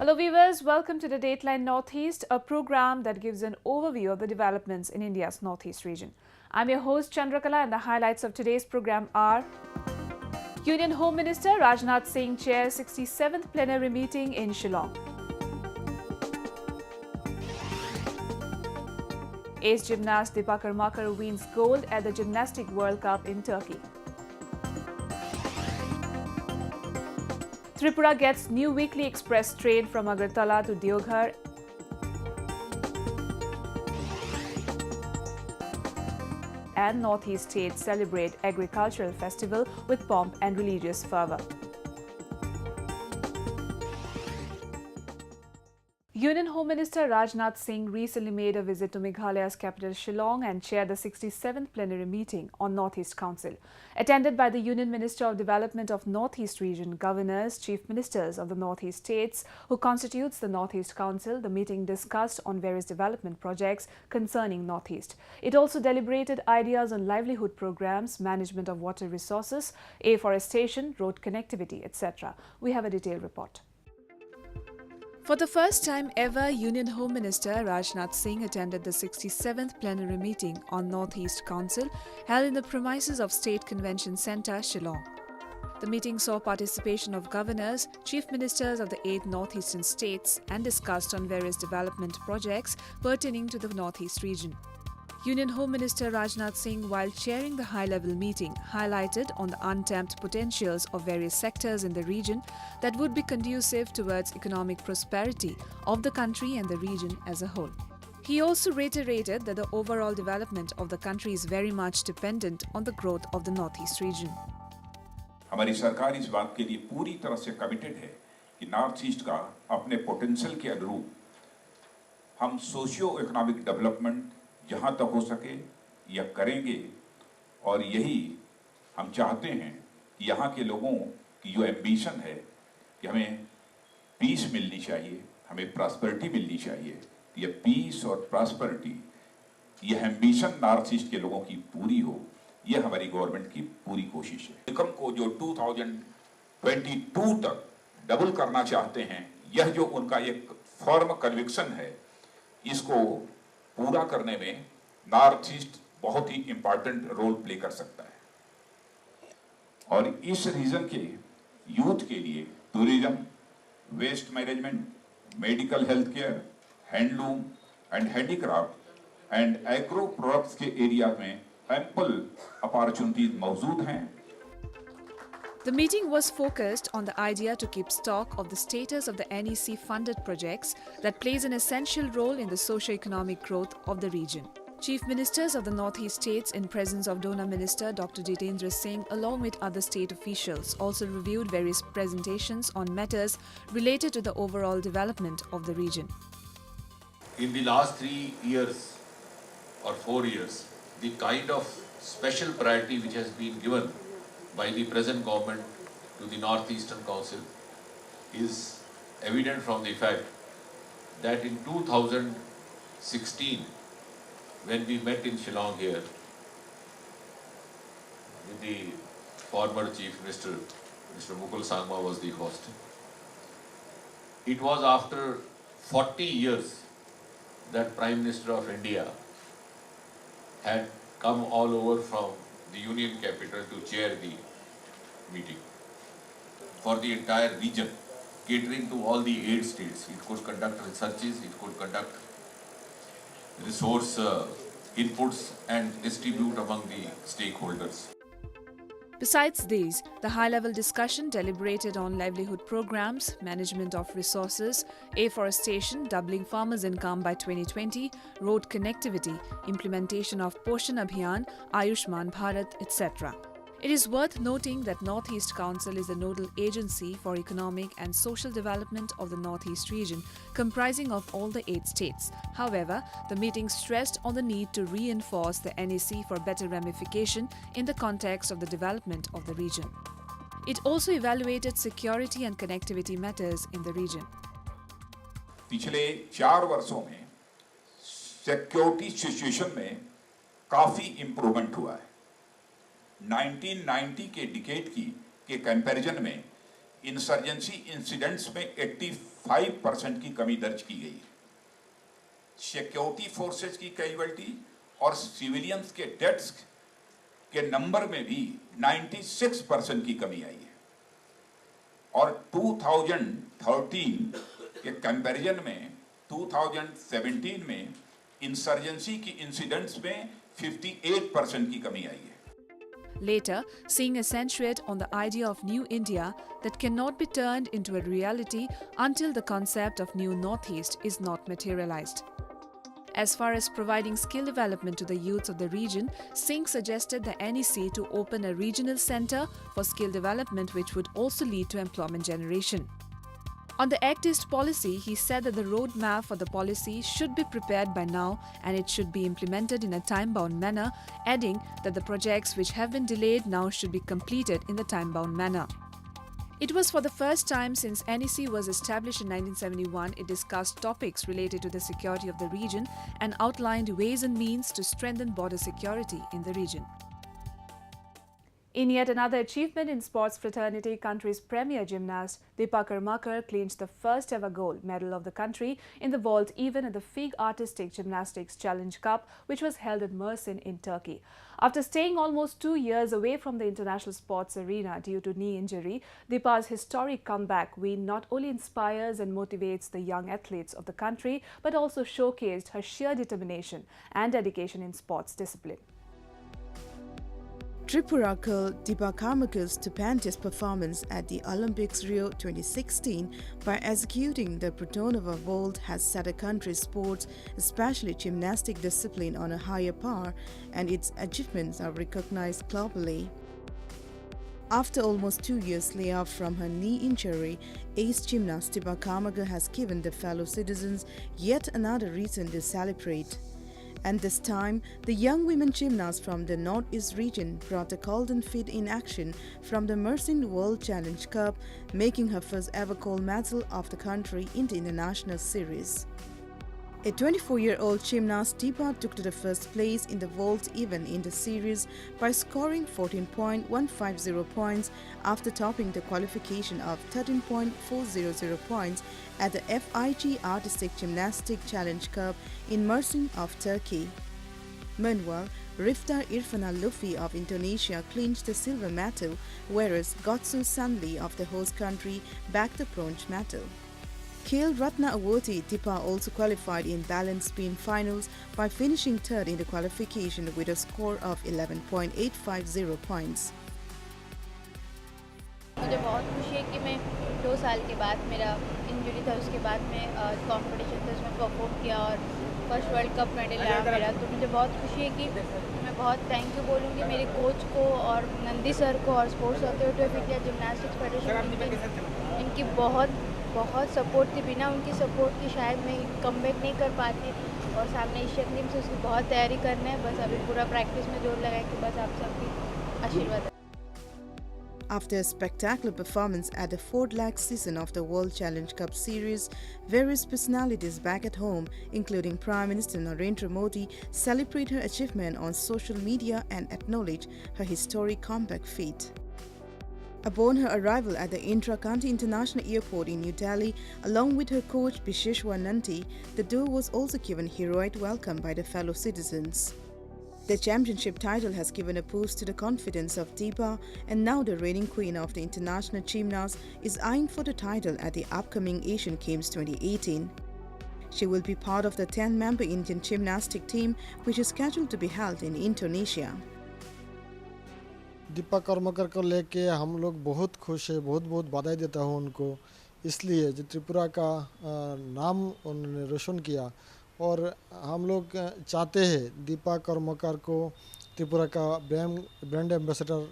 Hello viewers, welcome to the Dateline Northeast, a program that gives an overview of the developments in India's Northeast region. I'm your host Chandrakala and the highlights of today's program are: Union Home Minister Rajnath Singh chairs 67th plenary meeting in Shillong. Ace gymnast Deepa Karmakar wins gold at the Gymnastic World Cup in Turkey. Tripura gets new weekly express train from Agartala to Deoghar. And Northeast states celebrate agricultural festival with pomp and religious fervour. Union Home Minister Rajnath Singh recently made a visit to Meghalaya's capital Shillong and chaired the 67th plenary meeting on Northeast Council. Attended by the Union Minister of Development of Northeast Region, governors, chief ministers of the Northeast states who constitutes the Northeast Council, the meeting discussed on various development projects concerning Northeast. It also deliberated ideas on livelihood programs, management of water resources, afforestation, road connectivity, etc. We have a detailed report. For the first time ever, Union Home Minister Rajnath Singh attended the 67th plenary meeting on Northeast Council held in the premises of State Convention Centre, Shillong. The meeting saw participation of governors, chief ministers of the 8 northeastern states and discussed on various development projects pertaining to the Northeast region. Union Home Minister Rajnath Singh, while chairing the high-level meeting, highlighted on the untapped potentials of various sectors in the region that would be conducive towards economic prosperity of the country and the region as a whole. He also reiterated that the overall development of the country is very much dependent on the growth of the Northeast region. हमारी सरकार इस बात के लिए पूरी तरह से committed है कि नॉर्थ ईस्ट का अपने पोटेंशियल के अनुरूप हम सोशियो इकोनॉमिक डेवलपमेंट जहाँ तक हो सके यह करेंगे और यही हम चाहते हैं कि यहाँ के लोगों की जो एम्बिशन है कि हमें पीस मिलनी चाहिए, हमें प्रॉस्पेरिटी मिलनी चाहिए। यह पीस और प्रॉस्पेरिटी, यह एम्बिशन नॉर्थ ईस्ट के लोगों की पूरी हो, यह हमारी गवर्नमेंट की पूरी कोशिश है। इनकम को जो 2022 तक डबल करना चाहते हैं, यह जो उनका एक फर्म कन्विक्शन है, इसको पूरा करने में नॉर्थ ईस्ट बहुत ही इंपॉर्टेंट रोल प्ले कर सकता है। और इस रीजन के यूथ के लिए tourism, waste management, medical health care, handloom and handicraft and agro products के एरिया में एम्पल अपॉर्चुनिटीज मौजूद हैं। The meeting was focused on the idea to keep stock of the status of the NEC-funded projects that plays an essential role in the socio-economic growth of the region. Chief Ministers of the Northeast states in presence of Donor Minister Dr. Jitendra Singh along with other state officials also reviewed various presentations on matters related to the overall development of the region. In the last 3 years or 4 years, the kind of special priority which has been given by the present government to the Northeastern Council is evident from the fact that in 2016, when we met in Shillong here with the former Chief Minister, Mr. Mukul Sangma was the host. It was after 40 years that Prime Minister of India had come all over from the Union capital to chair the meeting for the entire region, catering to all the 8 states. It could conduct researches, it could conduct resource inputs and distribute among the stakeholders. Besides these, the high-level discussion deliberated on livelihood programs, management of resources, afforestation, doubling farmers' income by 2020, road connectivity, implementation of Poshan Abhiyan, Ayushman Bharat, etc. It is worth noting that Northeast Council is the nodal agency for economic and social development of the Northeast region, comprising of all the 8 states. However, the meeting stressed on the need to reinforce the NEC for better ramification in the context of the development of the region. It also evaluated security and connectivity matters in the region. पिछले 4 वर्षों में security situation में काफी improvement हुआ है। 1990 के decade के comparison में इंसर्जेंसी इंसिडेंट्स में 85% की कमी दर्ज की गई। सिक्योरिटी फोर्सेस की कैजुअल्टी और सिविलियंस के डेथ्स के नंबर में भी 96% की कमी आई है। और 2013 के कंपैरिजन में 2017 में इंसर्जेंसी की इंसिडेंट्स में 58% की कमी आई है। Later, Singh accentuated on the idea of New India that cannot be turned into a reality until the concept of New Northeast is not materialized. As far as providing skill development to the youths of the region, Singh suggested the NEC to open a regional centre for skill development which would also lead to employment generation. On the Act East policy, he said that the roadmap for the policy should be prepared by now and it should be implemented in a time-bound manner, adding that the projects which have been delayed now should be completed in the time-bound manner. It was for the first time since NEC was established in 1971, it discussed topics related to the security of the region and outlined ways and means to strengthen border security in the region. In yet another achievement in sports fraternity, country's premier gymnast Deepa Karmakar clinched the first ever gold medal of the country in the vault event at the FIG Artistic Gymnastics Challenge Cup, which was held in Mersin in Turkey. After staying almost 2 years away from the international sports arena due to knee injury, Deepa's historic comeback win not only inspires and motivates the young athletes of the country, but also showcased her sheer determination and dedication in sports discipline. Tripura girl Deepa Karmakar's stupendous performance at the Olympics Rio 2016 by executing the Protonova vault has set a country's sports, especially gymnastic discipline, on a higher par, and its achievements are recognized globally. After almost 2 years layoff from her knee injury, ace gymnast Deepa Karmakar has given the fellow citizens yet another reason to celebrate. And this time, the young women gymnast from the Northeast region brought a golden feat in action from the Mersin World Challenge Cup, making her first ever gold medal of the country in the international series. A 24-year-old gymnast, Deepa took to the first place in the vault event in the series by scoring 14.150 points after topping the qualification of 13.400 points at the FIG Artistic Gymnastic Challenge Cup in Mersin of Turkey. Meanwhile, Rifta Irfana Lufi of Indonesia clinched the silver medal, whereas Gotsu Sanli of the host country bagged the bronze medal. Khel Ratna awardee Deepa also qualified in balance beam finals by finishing third in the qualification with a score of 11.850 points. मुझे बहुत खुशी है कि मैं 2 साल के बाद मेरा इंजरी था, उसके बाद मैं कंपटीशन था उसमें परफॉर्म किया और फर्स्ट वर्ल्ड कप मेडल आया मेरा। तो मुझे बहुत खुशी है कि मैं बहुत थैंक यू बोलूँगी मेरे कोच को और नंदी सर को और sports authority of India gymnastics federation. इनकी बहुत सपोर्ट थी, बिना उनकी सपोर्ट की शायद मैं कमबैक नहीं कर पाती। और सामने एशियन गेम्स से उसकी बहुत तैयारी करना है, बस अभी पूरा प्रैक्टिस में जोर लगाए कि बस आप सबकी आशीर्वाद। After a spectacular performance at the fourth leg season of the World Challenge Cup series, various personalities back at home, including Prime Minister Narendra Modi, celebrate her achievement on social media and acknowledge her historic comeback feat. Upon her arrival at the Indira Gandhi International Airport in New Delhi, along with her coach Bisheshwar Nanti, the duo was also given heroic welcome by the fellow citizens. The championship title has given a boost to the confidence of Deepa, and now the reigning queen of the international gymnast is eyeing for the title at the upcoming Asian Games 2018. She will be part of the 10-member Indian gymnastic team, which is scheduled to be held in Indonesia. Deepa Karmakar को लेके हम लोग बहुत खुश है, बहुत बहुत बधाई देता हूँ उनको, इसलिए जो त्रिपुरा का नाम उन्होंने रोशन किया। और हम लोग चाहते हैं दीपा कर्मकर को त्रिपुरा का ब्रांड एम्बेसडर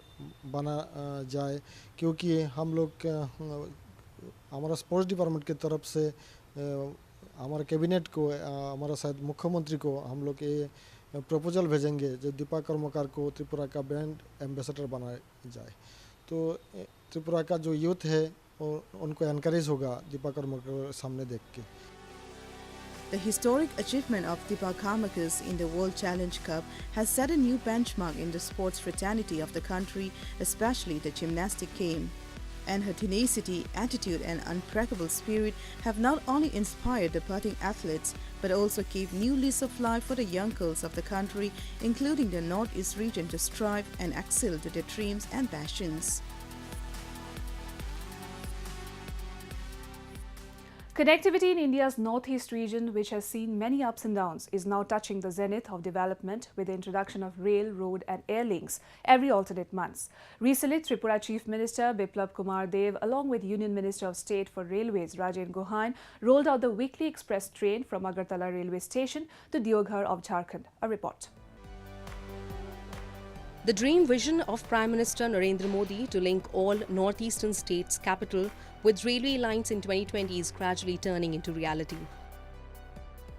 बना जाए, क्योंकि हम लोग हमारा स्पोर्ट्स डिपार्टमेंट की तरफ से हमारे कैबिनेट को, हमारा शायद मुख्यमंत्री को हम लोग ये प्रपोजल भेजेंगे जो दीपा कर्मकर को त्रिपुरा का ब्रांड एम्बेसडर बनाया जाए। तो त्रिपुरा का जो यूथ है उनको एनकरेज होगा दीपा कर्मकर सामने देख के। The historic achievement of Deepa Karmakar in the World Challenge Cup has set a new benchmark in the sports fraternity of the country, especially the gymnastic game. and her tenacity, attitude and uncrackable spirit have not only inspired the budding athletes but also gave new lease of life for the young girls of the country, including the Northeast region, to strive and excel to their dreams and passions. Connectivity in India's northeast region, which has seen many ups and downs, is now touching the zenith of development with the introduction of rail, road and air links every alternate months. Recently, Tripura Chief Minister Biplab Kumar Dev, along with Union Minister of State for Railways Rajen Gohain, rolled out the weekly express train from Agartala railway station to Deoghar of Jharkhand. A report. The dream vision of Prime Minister Narendra Modi to link all northeastern states' capital with railway lines in 2020 is gradually turning into reality.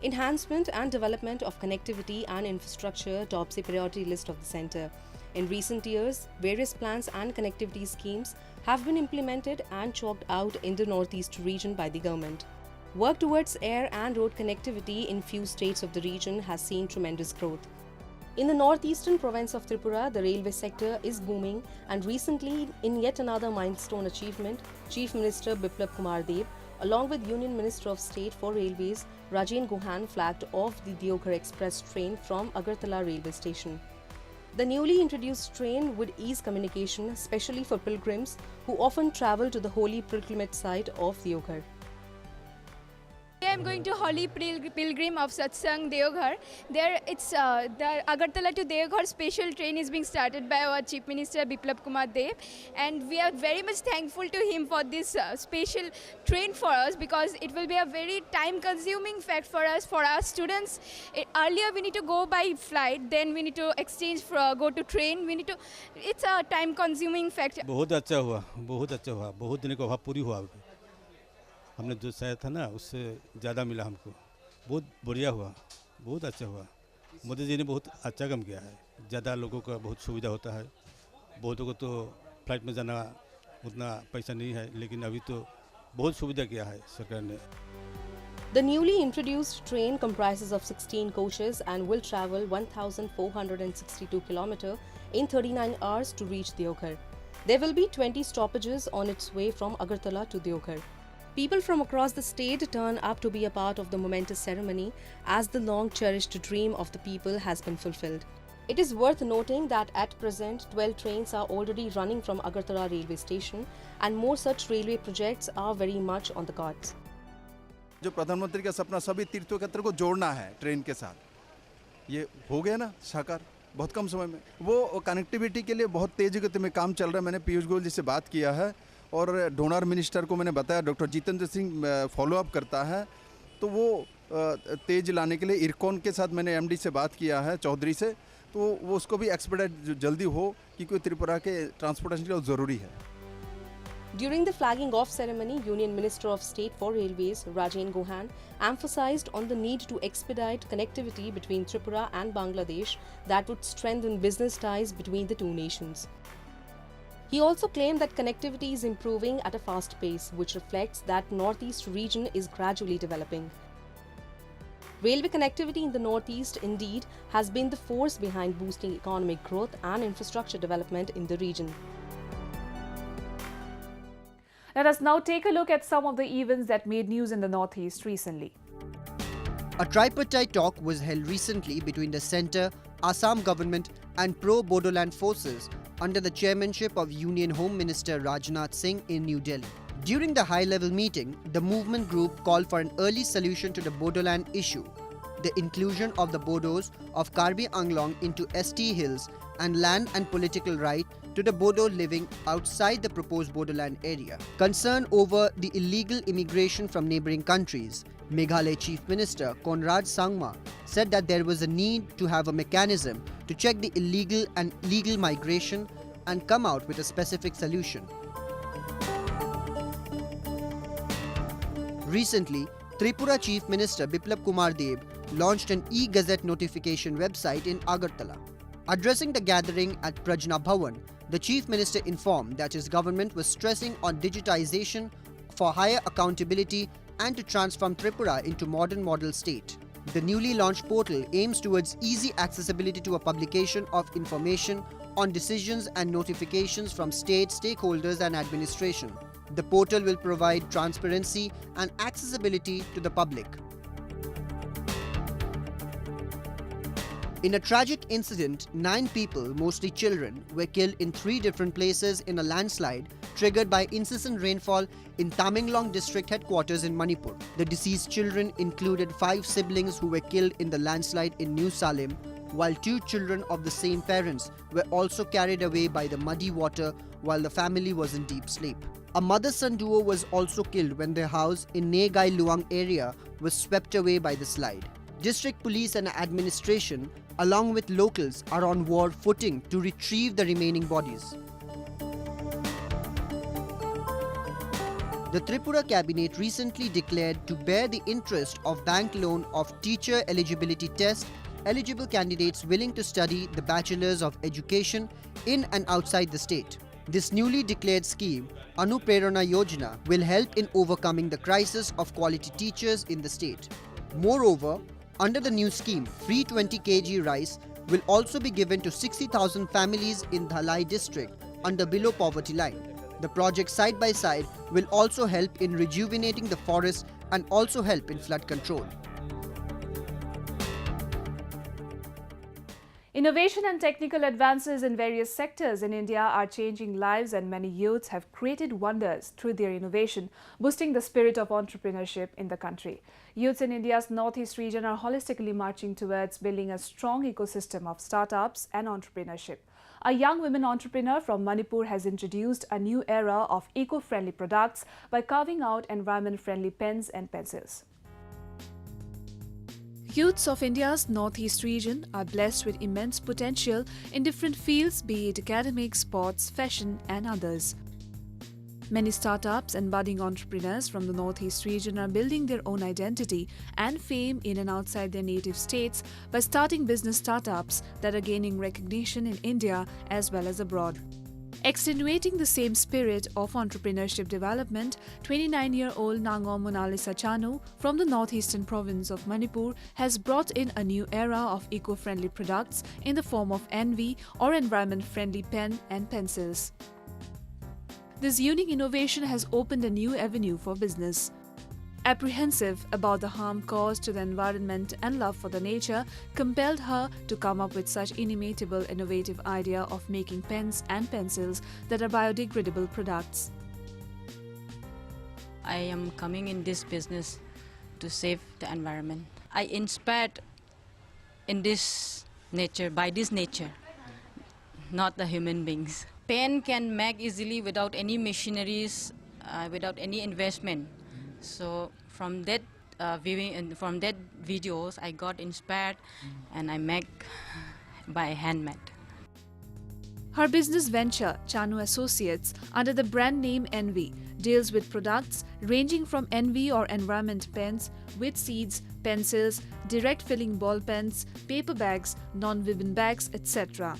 Enhancement and development of connectivity and infrastructure tops the priority list of the centre. In recent years, various plans and connectivity schemes have been implemented and chalked out in the northeast region by the government. Work towards air and road connectivity in few states of the region has seen tremendous growth. In the northeastern province of Tripura, the railway sector is booming, and recently, in yet another milestone achievement, Chief Minister Biplab Kumar Dev, along with Union Minister of State for Railways Rajen Gohain, flagged off the Deoghar Express train from Agartala railway station. The newly introduced train would ease communication, especially for pilgrims who often travel to the holy pilgrimage site of Deoghar. I am going to Holy Pilgrim of Satsang Deoghar. There, it's the Agartala to Deoghar special train is being started by our Chief Minister Biplab Kumar Dev, and we are very much thankful to him for this special train for us, because it will be a very time-consuming fact for us, for our students. Earlier we need to go by flight, then we need to exchange for go to train. It's a time-consuming fact. बहुत अच्छा हुआ, बहुत दिनों का अभाव पूरी हुआ। हमने जो चाहा था ना, उससे ज़्यादा मिला हमको। बहुत बढ़िया हुआ, बहुत अच्छा हुआ। मोदी जी ने बहुत अच्छा काम किया है। ज़्यादा लोगों का बहुत सुविधा होता है। बहुतों को तो फ्लाइट में जाना उतना पैसा नहीं है, लेकिन अभी तो बहुत सुविधा किया है सरकार ने। The newly introduced train comprises of 16 coaches and will travel 1,462 km in 39 hours to reach Deoghar. There will be 20 stoppages on its way from Agartala to Deoghar. People from across the state turn up to be a part of the momentous ceremony, as the long-cherished dream of the people has been fulfilled. It is worth noting that at present, 12 trains are already running from Agartala railway station, and more such railway projects are very much on the cards. जो प्रधानमंत्री का सपना सभी तीर्थ क्षेत्र को जोड़ना है ट्रेन के साथ, ये हो गया ना साकार बहुत कम समय में। वो कनेक्टिविटी के लिए बहुत तेज़ी गति में काम चल रहा है। मैंने पीयूष गोयल जी से बात किया है और डोनर मिनिस्टर को मैंने बताया, डॉक्टर जितेंद्र सिंह फॉलोअप करता है, तो वो तेज़ लाने के लिए इरकॉन के साथ मैंने एमडी से बात किया है, चौधरी से, तो वो उसको भी एक्सपेडाइट जल्दी हो, क्योंकि त्रिपुरा के ट्रांसपोर्टेशन के लिए ज़रूरी है। During the flagging off ceremony, Union Minister of State for Railways Rajen Gohain emphasized on the need to expedite connectivity between Tripura and Bangladesh that would strengthen business ties between the two nations. He also claimed that connectivity is improving at a fast pace, which reflects that Northeast region is gradually developing. Railway connectivity in the Northeast indeed has been the force behind boosting economic growth and infrastructure development in the region. Let us now take a look at some of the events that made news in the Northeast recently. A tripartite talk was held recently between the centre, Assam government and pro-Bodoland forces under the chairmanship of Union Home Minister Rajnath Singh in New Delhi. During the high-level meeting, the movement group called for an early solution to the Bodoland issue, the inclusion of the Bodos of Karbi Anglong into ST Hills, and land and political right to the Bodo living outside the proposed Bodoland area. Concern over the illegal immigration from neighbouring countries, Meghalaya Chief Minister Conrad Sangma said that there was a need to have a mechanism to check the illegal and legal migration and come out with a specific solution. Recently, Tripura Chief Minister Biplab Kumar Dev launched an e-Gazette notification website in Agartala. Addressing the gathering at Prajna Bhavan, the Chief Minister informed that his government was stressing on digitization for higher accountability and to transform Tripura into modern model state. The newly launched portal aims towards easy accessibility to a publication of information on decisions and notifications from state stakeholders and administration. The portal will provide transparency and accessibility to the public. In a tragic incident, 9 people, mostly children, were killed in 3 different places in a landslide triggered by incessant rainfall in Tamenglong district headquarters in Manipur. The deceased children included 5 siblings who were killed in the landslide in New Salem, while 2 children of the same parents were also carried away by the muddy water while the family was in deep sleep. A mother-son duo was also killed when their house in Negai Luang area was swept away by the slide. District police and administration, along with locals, are on war footing to retrieve the remaining bodies. The Tripura cabinet recently declared to bear the interest of bank loan of teacher eligibility test eligible candidates willing to study the Bachelors of Education in and outside the state. This newly declared scheme, Anuprerana Yojana, will help in overcoming the crisis of quality teachers in the state. Moreover, under the new scheme, free 20 kg rice will also be given to 60,000 families in Dhalai district under below poverty line. The project side by side will also help in rejuvenating the forest and also help in flood control. Innovation and technical advances in various sectors in India are changing lives, and many youths have created wonders through their innovation, boosting the spirit of entrepreneurship in the country. Youths in India's northeast region are holistically marching towards building a strong ecosystem of startups and entrepreneurship. A young women entrepreneur from Manipur has introduced a new era of eco-friendly products by carving out environment-friendly pens and pencils. Youths of India's northeast region are blessed with immense potential in different fields, be it academic, sports, fashion and others. Many startups and budding entrepreneurs from the northeast region are building their own identity and fame in and outside their native states by starting business startups that are gaining recognition in India as well as abroad. Extenuating the same spirit of entrepreneurship development, 29-year-old Nangom Monalisa Chanu from the northeastern province of Manipur has brought in a new era of eco-friendly products in the form of NV or environment-friendly pen and pencils. This unique innovation has opened a new avenue for business. Apprehensive about the harm caused to the environment and love for the nature compelled her to come up with such inimitable innovative idea of making pens and pencils that are biodegradable products. I am coming in this business to save the environment. I inspired in this nature, by this nature, not the human beings. Pen can make easily without any machineries, without any investment. So from that viewing and from that videos, I got inspired and I make by handmade. Her business venture, Chanu Associates, under the brand name Envy, deals with products ranging from Envy or environment pens, with seeds, pencils, direct filling ball pens, paper bags, non-ribbon bags, etc.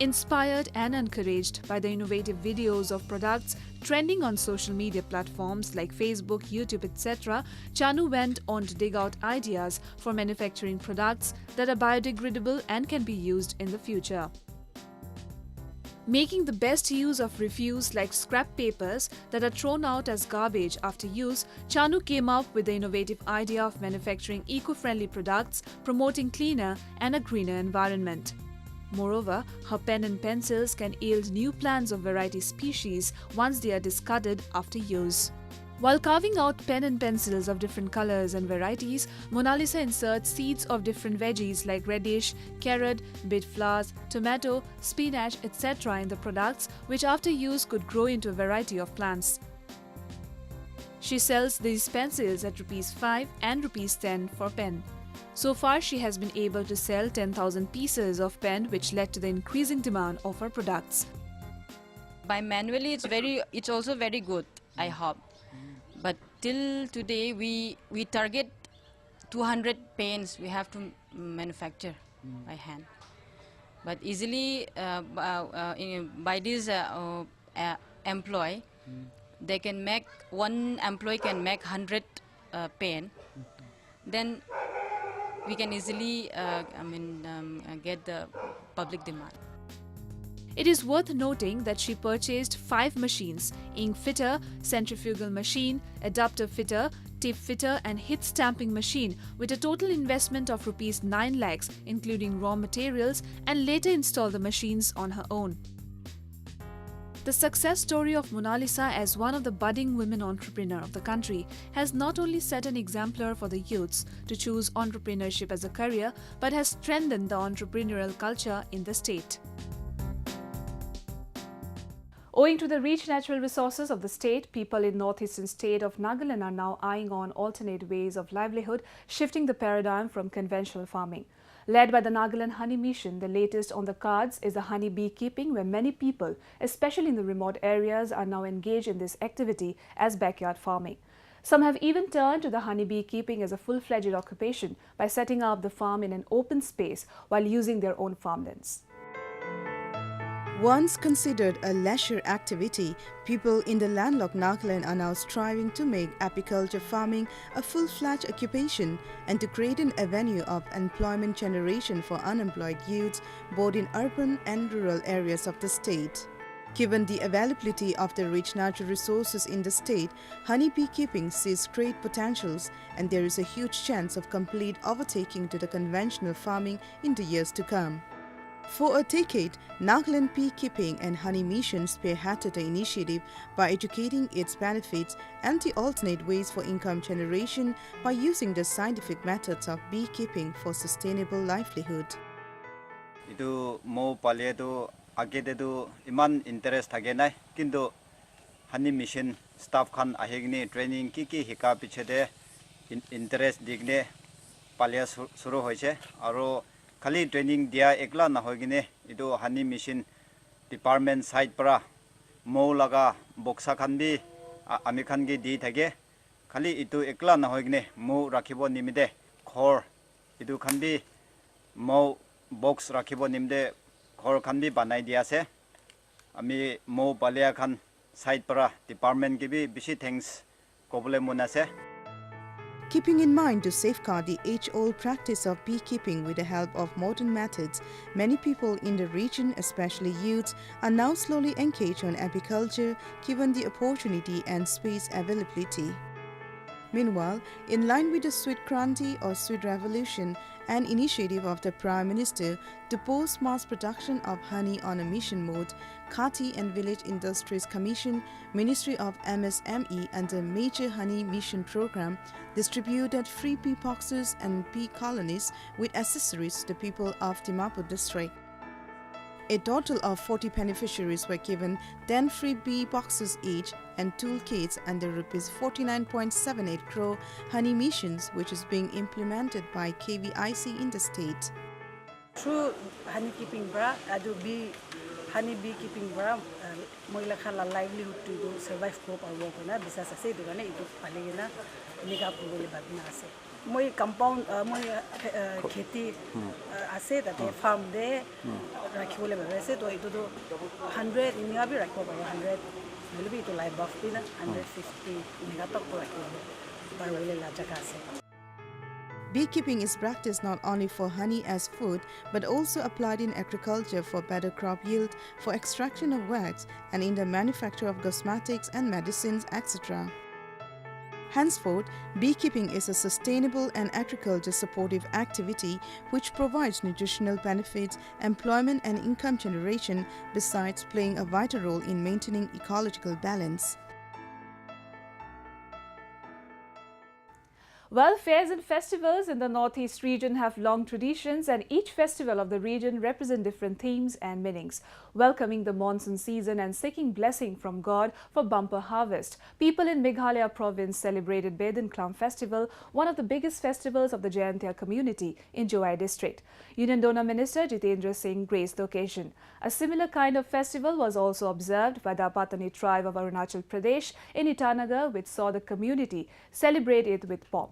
Inspired and encouraged by the innovative videos of products trending on social media platforms like Facebook, YouTube, etc., Chanu went on to dig out ideas for manufacturing products that are biodegradable and can be used in the future. Making the best use of refuse like scrap papers that are thrown out as garbage after use, Chanu came up with the innovative idea of manufacturing eco-friendly products, promoting cleaner and a greener environment. Moreover, her pen and pencils can yield new plants of variety species once they are discarded after use. While carving out pen and pencils of different colors and varieties, Monalisa inserts seeds of different veggies like radish, carrot, beet flowers, tomato, spinach, etc. in the products, which after use could grow into a variety of plants. She sells these pencils at Rs5 and Rs10 for pen. So far, she has been able to sell 10,000 pieces of pen, which led to the increasing demand of her products. By manually, it's also very good, I hope. But till today, we target 200 pens we have to manufacture by hand. But easily, by this employee, they can make, one employee can make 100 pen. Then we can easily get the public demand. It is worth noting that she purchased 5 machines: ink fitter, centrifugal machine, adapter fitter, tape fitter and hit stamping machine, with a total investment of Rs 9 lakhs including raw materials, and later installed the machines on her own. The success story of Mona Lisa as one of the budding women entrepreneur of the country has not only set an exemplar for the youths to choose entrepreneurship as a career, but has strengthened the entrepreneurial culture in the state. Owing to the rich natural resources of the state, people in northeastern state of Nagaland are now eyeing on alternate ways of livelihood, shifting the paradigm from conventional farming. Led by the Nagaland Honey Mission, the latest on the cards is the honey bee keeping, where many people, especially in the remote areas, are now engaged in this activity as backyard farming. Some have even turned to the honey bee keeping as a full-fledged occupation by setting up the farm in an open space while using their own farmlands. Once considered a leisure activity, people in the landlocked Nagaland are now striving to make apiculture farming a full-fledged occupation and to create an avenue of employment generation for unemployed youths both in urban and rural areas of the state. Given the availability of the rich natural resources in the state, honey bee keeping sees great potentials, and there is a huge chance of complete overtaking to the conventional farming in the years to come. For a decade, Nagaland Beekeeping and Honey Mission spearheaded the initiative by educating its benefits and the alternate ways for income generation by using the scientific methods of beekeeping for sustainable livelihood. Itu mo palye tu age de tu iman interest thage nai kintu Honey Mission staff khan ahegni training ki hika piche de interest digne palya suru hoise aro Kali training dia ekla na hoigine idu Honey Mission department side para mo laga boxa khandi ami khangi di thage khali itu ekla na hoigine mo rakhibo nimide khor idu khandi mo box rakhibo nimde khor khandi banai dia se ami mo balya khan side para department ki bi bishi thanks kobole mona se. Keeping in mind to safeguard the age-old practice of beekeeping with the help of modern methods, many people in the region, especially youths, are now slowly engaged on apiculture given the opportunity and space availability. Meanwhile, in line with the Sweet Kranti or Sweet Revolution, an initiative of the Prime Minister to boost mass production of honey on a mission mode, Khati and Village Industries Commission, Ministry of MSME and the Major Honey Mission Program distributed free bee boxes and bee colonies with accessories to the people of Dimapur district. A total of 40 beneficiaries were given 10 free bee boxes each and toolkits under Rs 49.78 crore honey missions, which is being implemented by KVIC in the state. Through honey keeping bra, honey bee keeping bra, moila khala livelihood to survive crop or work na bisa sase dugane itu paligina nika pugole babina ase. Moi compound moi kheti ase tate farm de rakhibole babe ase to itu 100 nika bi rakhibo paro 100 will be to live buff pina 150 nika tok to rakhibo barwele la jaga ase. Beekeeping is practiced not only for honey as food, but also applied in agriculture for better crop yield, for extraction of wax, and in the manufacture of cosmetics and medicines, etc. Henceforth, beekeeping is a sustainable and agriculture supportive activity which provides nutritional benefits, employment and income generation, besides playing a vital role in maintaining ecological balance. Well, fairs and festivals in the Northeast region have long traditions, and each festival of the region represent different themes and meanings. Welcoming the monsoon season and seeking blessing from God for bumper harvest, people in Meghalaya province celebrated Bedin Klam Festival, one of the biggest festivals of the Jayantia community in Jowai district. Union Donor Minister Jitendra Singh graced the occasion. A similar kind of festival was also observed by the Patani tribe of Arunachal Pradesh in Itanagar, which saw the community celebrate it with pomp.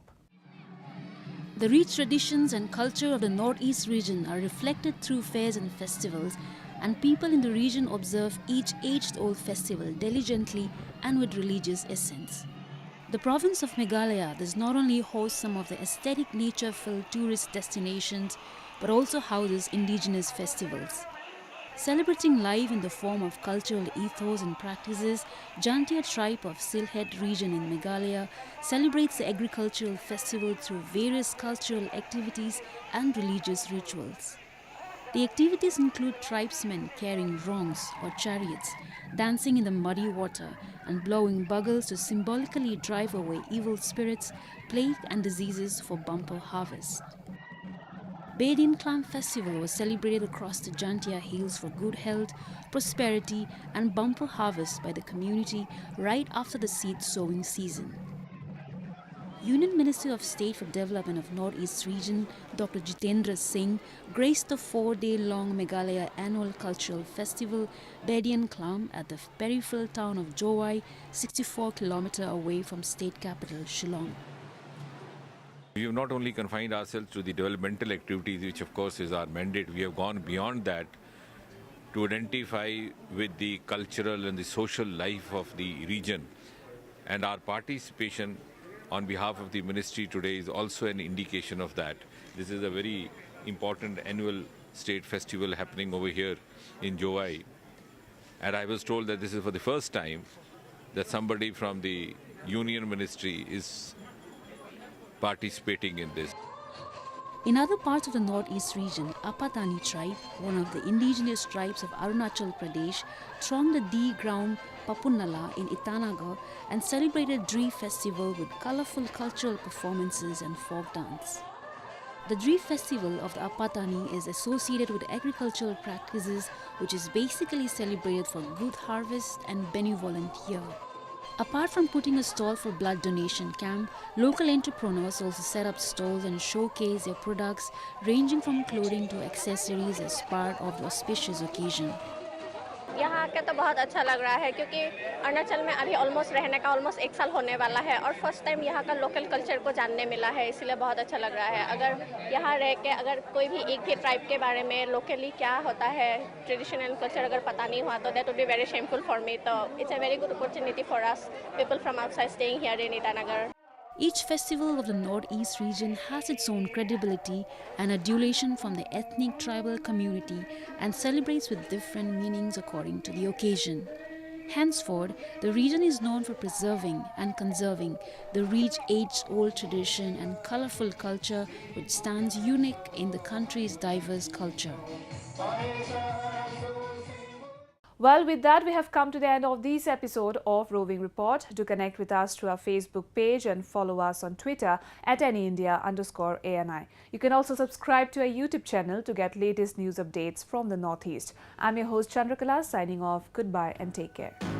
The rich traditions and culture of the Northeast region are reflected through fairs and festivals, and people in the region observe each age-old festival diligently and with religious essence. The province of Meghalaya does not only host some of the aesthetic nature-filled tourist destinations, but also houses indigenous festivals. Celebrating life in the form of cultural ethos and practices, Jantia tribe of Sylhet region in Meghalaya celebrates the agricultural festival through various cultural activities and religious rituals. The activities include tribesmen carrying rongs or chariots, dancing in the muddy water, and blowing bugles to symbolically drive away evil spirits, plague and diseases for bumper harvest. Badian Clam Festival was celebrated across the Jantia Hills for good health, prosperity and bumper harvest by the community right after the seed sowing season. Union Minister of State for Development of Northeast Region, Dr. Jitendra Singh, graced the 4-day-long Meghalaya Annual Cultural Festival, Badian Clam, at the peripheral town of Jowai, 64 kilometers away from state capital Shillong. We have not only confined ourselves to the developmental activities, which of course is our mandate, we have gone beyond that to identify with the cultural and the social life of the region. And our participation on behalf of the ministry today is also an indication of that. This is a very important annual state festival happening over here in Jowai. And I was told that this is for the first time that somebody from the Union Ministry is participating in this. In other parts of the Northeast region, Apatani tribe, one of the indigenous tribes of Arunachal Pradesh, thronged the D ground Papunala in Itanagar and celebrated Dree Festival with colorful cultural performances and folk dance. The Dree Festival of the Apatani is associated with agricultural practices, which is basically celebrated for good harvest and benevolent year. Apart from putting a stall for blood donation camp, local entrepreneurs also set up stalls and showcase their products ranging from clothing to accessories as part of the auspicious occasion. यहाँ आके तो बहुत अच्छा लग रहा है क्योंकि अरुणाचल में अभी ऑलमोस्ट रहने का ऑलमोस्ट 1 साल होने वाला है और फर्स्ट टाइम यहाँ का लोकल कल्चर को जानने मिला है, इसलिए बहुत अच्छा लग रहा है। अगर यहाँ रह के अगर कोई भी एक भी ट्राइब के बारे में लोकली क्या होता है, ट्रेडिशनल कल्चर अगर पता नहीं हुआ तो that would be very shameful for me. तो it's a very good opportunity for us people from outside staying here in Itanagar. Each festival of the Northeast region has its own credibility and adulation from the ethnic tribal community and celebrates with different meanings according to the occasion. Henceforth, the region is known for preserving and conserving the rich age-old tradition and colorful culture which stands unique in the country's diverse culture. Well, with that, we have come to the end of this episode of Roving Report. Do connect with us through our Facebook page and follow us on Twitter at AnyIndia_ANI. You can also subscribe to our YouTube channel to get latest news updates from the Northeast. I'm your host Chandrakala, signing off. Goodbye and take care.